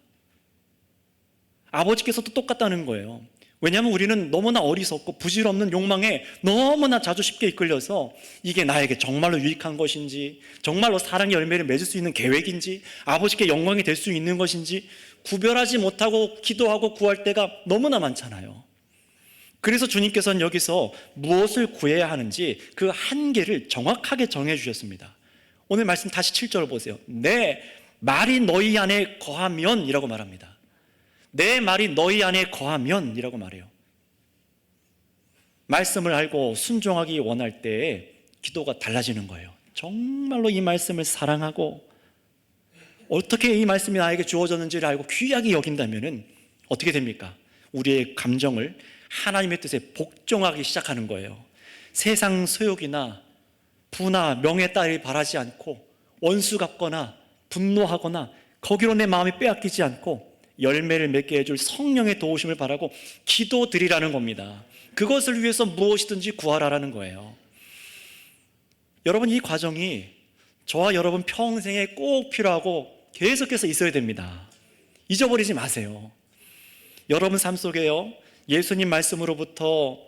아버지께서도 똑같다는 거예요. 왜냐하면 우리는 너무나 어리석고 부질없는 욕망에 너무나 자주 쉽게 이끌려서 이게 나에게 정말로 유익한 것인지, 정말로 사랑의 열매를 맺을 수 있는 계획인지, 아버지께 영광이 될 수 있는 것인지 구별하지 못하고 기도하고 구할 때가 너무나 많잖아요. 그래서 주님께서는 여기서 무엇을 구해야 하는지 그 한계를 정확하게 정해 주셨습니다. 오늘 말씀 다시 7절 보세요. 내 말이 너희 안에 거하면 이라고 말합니다. 내 말이 너희 안에 거하면 이라고 말해요. 말씀을 알고 순종하기 원할 때 기도가 달라지는 거예요. 정말로 이 말씀을 사랑하고 어떻게 이 말씀이 나에게 주어졌는지를 알고 귀하게 여긴다면 어떻게 됩니까? 우리의 감정을 하나님의 뜻에 복종하기 시작하는 거예요. 세상 소욕이나 부나 명예 따위 바라지 않고 원수 같거나 분노하거나 거기로 내 마음이 빼앗기지 않고 열매를 맺게 해줄 성령의 도우심을 바라고 기도드리라는 겁니다. 그것을 위해서 무엇이든지 구하라라는 거예요. 여러분, 이 과정이 저와 여러분 평생에 꼭 필요하고 계속해서 있어야 됩니다. 잊어버리지 마세요. 여러분 삶 속에요, 예수님 말씀으로부터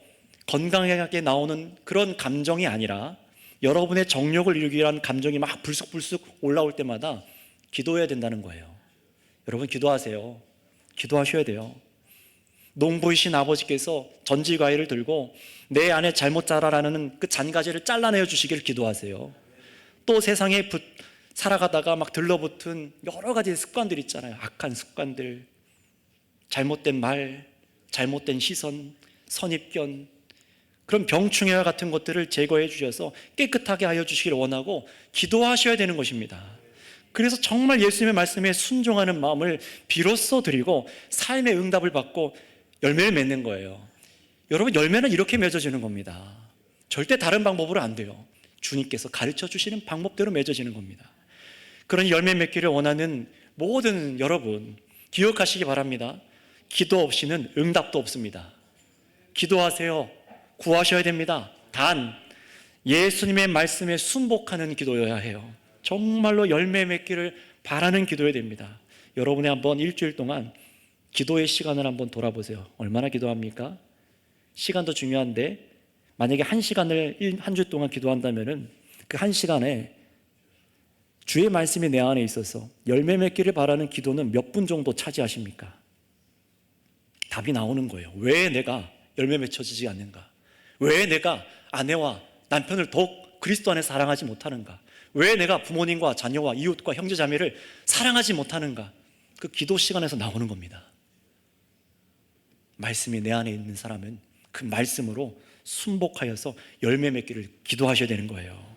건강하게 나오는 그런 감정이 아니라 여러분의 정욕을 이루기 위한 감정이 막 불쑥불쑥 올라올 때마다 기도해야 된다는 거예요. 여러분, 기도하세요. 기도하셔야 돼요. 농부이신 아버지께서 전지과일을 들고 내 안에 잘못 자라라는 그 잔가지를 잘라내어 주시기를 기도하세요. 또 세상에 살아가다가 막 들러붙은 여러 가지 습관들 있잖아요. 악한 습관들, 잘못된 말, 잘못된 시선, 선입견, 그런 병충해와 같은 것들을 제거해 주셔서 깨끗하게 하여 주시기를 원하고 기도하셔야 되는 것입니다. 그래서 정말 예수님의 말씀에 순종하는 마음을 비로소 드리고 삶의 응답을 받고 열매를 맺는 거예요. 여러분, 열매는 이렇게 맺어지는 겁니다. 절대 다른 방법으로 안 돼요. 주님께서 가르쳐 주시는 방법대로 맺어지는 겁니다. 그런 열매 맺기를 원하는 모든 여러분 기억하시기 바랍니다. 기도 없이는 응답도 없습니다. 기도하세요. 구하셔야 됩니다. 단 예수님의 말씀에 순복하는 기도여야 해요. 정말로 열매 맺기를 바라는 기도여야 됩니다. 여러분이 한번 일주일 동안 기도의 시간을 한번 돌아보세요. 얼마나 기도합니까? 시간도 중요한데 만약에 한 시간을 한 주 동안 기도한다면 그 한 시간에 주의 말씀이 내 안에 있어서 열매 맺기를 바라는 기도는 몇 분 정도 차지하십니까? 답이 나오는 거예요. 왜 내가 열매 맺혀지지 않는가? 왜 내가 아내와 남편을 더욱 그리스도 안에 사랑하지 못하는가? 왜 내가 부모님과 자녀와 이웃과 형제자매를 사랑하지 못하는가? 그 기도 시간에서 나오는 겁니다. 말씀이 내 안에 있는 사람은 그 말씀으로 순복하여서 열매 맺기를 기도하셔야 되는 거예요.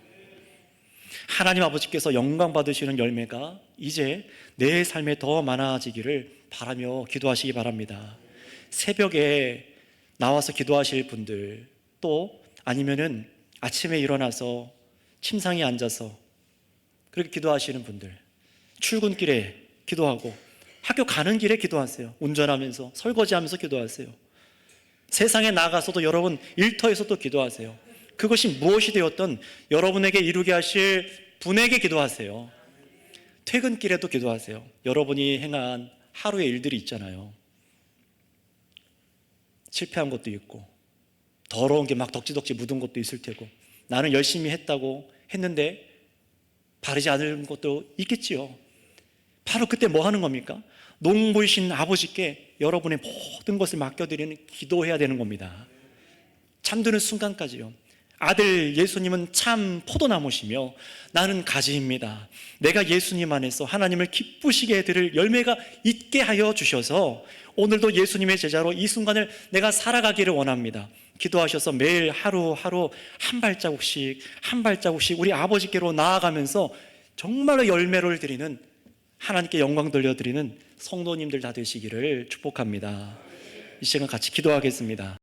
하나님 아버지께서 영광 받으시는 열매가 이제 내 삶에 더 많아지기를 바라며 기도하시기 바랍니다. 새벽에 나와서 기도하실 분들, 또 아니면은 아침에 일어나서 침상에 앉아서 그렇게 기도하시는 분들, 출근길에 기도하고 학교 가는 길에 기도하세요. 운전하면서, 설거지하면서 기도하세요. 세상에 나가서도 여러분 일터에서도 기도하세요. 그것이 무엇이 되었든 여러분에게 이루게 하실 분에게 기도하세요. 퇴근길에도 기도하세요. 여러분이 행한 하루의 일들이 있잖아요. 실패한 것도 있고 더러운 게 막 덕지덕지 묻은 것도 있을 테고 나는 열심히 했는데 바르지 않은 것도 있겠지요. 바로 그때 뭐 하는 겁니까? 농부이신 아버지께 여러분의 모든 것을 맡겨드리는 기도해야 되는 겁니다. 잠드는 순간까지요. 아들 예수님은 참 포도나무시며 나는 가지입니다. 내가 예수님 안에서 하나님을 기쁘시게 해드릴 열매가 있게 하여 주셔서 오늘도 예수님의 제자로 이 순간을 내가 살아가기를 원합니다. 기도하셔서 매일 하루하루 한 발자국씩 우리 아버지께로 나아가면서 정말로 열매를 드리는, 하나님께 영광 돌려드리는 성도님들 다 되시기를 축복합니다. 이 시간 같이 기도하겠습니다.